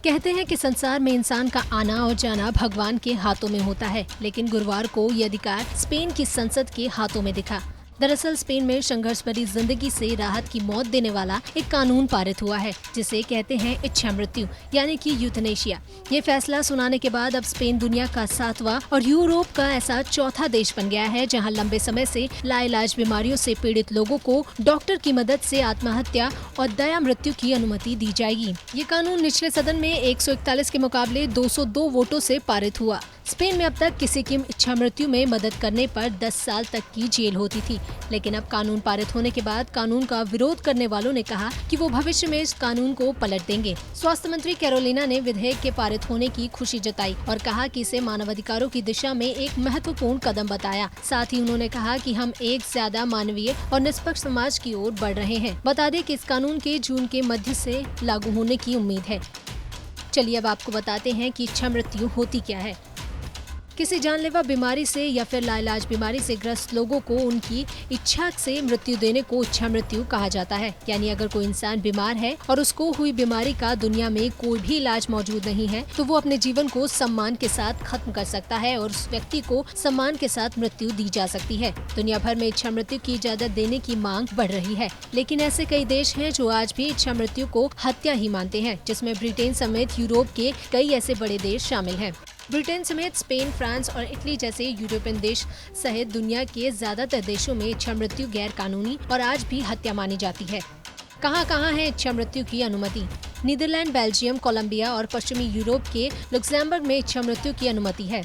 कहते हैं कि संसार में इंसान का आना और जाना भगवान के हाथों में होता है, लेकिन गुरुवार को ये अधिकार स्पेन की संसद के हाथों में दिखा। दरअसल स्पेन में संघर्ष भरी जिंदगी से राहत की मौत देने वाला एक कानून पारित हुआ है, जिसे कहते हैं इच्छा मृत्यु यानी कि यूथनेशिया। ये फैसला सुनाने के बाद अब स्पेन दुनिया का 7वां और यूरोप का ऐसा चौथा देश बन गया है जहां लंबे समय से लाइलाज बीमारियों से पीड़ित लोगों को डॉक्टर की मदद से आत्महत्या और दया मृत्यु की अनुमति दी जाएगी। ये कानून निचले सदन में 141 के मुकाबले 202 वोटों से पारित हुआ। स्पेन में अब तक किसी की इच्छा मृत्यु में मदद करने पर 10 साल तक की जेल होती थी, लेकिन अब कानून पारित होने के बाद कानून का विरोध करने वालों ने कहा कि वो भविष्य में इस कानून को पलट देंगे। स्वास्थ्य मंत्री कैरोलिना ने विधेयक के पारित होने की खुशी जताई और कहा कि इसे मानवाधिकारों की दिशा में एक महत्वपूर्ण कदम बताया। साथ ही उन्होंने कहा कि हम एक ज्यादा मानवीय और निष्पक्ष समाज की ओर बढ़ रहे हैं। बता दें कि इस कानून के जून के मध्य से लागू होने की उम्मीद है। चलिए अब आपको बताते हैं कि इच्छा मृत्यु होती क्या है। किसी जानलेवा बीमारी से या फिर लाइलाज बीमारी से ग्रस्त लोगों को उनकी इच्छा से मृत्यु देने को इच्छा मृत्यु कहा जाता है। यानी अगर कोई इंसान बीमार है और उसको हुई बीमारी का दुनिया में कोई भी इलाज मौजूद नहीं है, तो वो अपने जीवन को सम्मान के साथ खत्म कर सकता है और उस व्यक्ति को सम्मान के साथ मृत्यु दी जा सकती है। दुनिया भर में इच्छा मृत्यु की इजाजत देने की मांग बढ़ रही है, लेकिन ऐसे कई देश हैं जो आज भी इच्छा मृत्यु को हत्या ही मानते हैं, जिसमें ब्रिटेन समेत यूरोप के कई ऐसे बड़े देश शामिल हैं। ब्रिटेन समेत स्पेन, फ्रांस और इटली जैसे यूरोपियन देश सहित दुनिया के ज्यादातर देशों में इच्छा मृत्यु गैर कानूनी और आज भी हत्या मानी जाती है। कहाँ है इच्छा मृत्यु की अनुमति? नीदरलैंड, बेल्जियम, कोलंबिया और पश्चिमी यूरोप के लुक्सेमबर्ग में इच्छा मृत्यु की अनुमति है।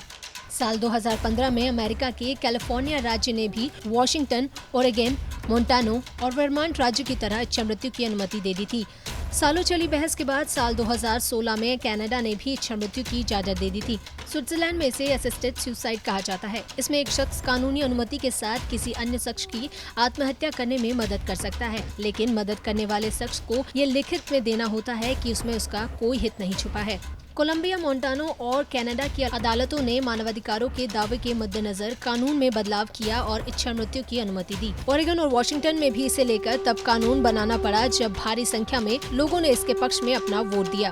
साल 2015 में अमेरिका के कैलिफोर्निया राज्य ने भी वॉशिंगटन, ओरेगन, मोंटानो और वर्मांट राज्य की तरह इच्छा मृत्यु की अनुमति दे दी थी। सालों चली बहस के बाद साल 2016 में कनाडा ने भी इच्छा मृत्यु की इजाजत दे दी थी। स्विट्जरलैंड में इसे असिस्टेड सुसाइड कहा जाता है। इसमें एक शख्स कानूनी अनुमति के साथ किसी अन्य शख्स की आत्महत्या करने में मदद कर सकता है, लेकिन मदद करने वाले शख्स को ये लिखित में देना होता है कि उसमें उसका कोई हित नहीं छुपा है। कोलंबिया, मोंटानो और कनाडा की अदालतों ने मानवाधिकारों के दावे के मद्देनजर कानून में बदलाव किया और इच्छा मृत्यु की अनुमति दी। ओरेगन और वॉशिंगटन में भी इसे लेकर तब कानून बनाना पड़ा जब भारी संख्या में लोगों ने इसके पक्ष में अपना वोट दिया।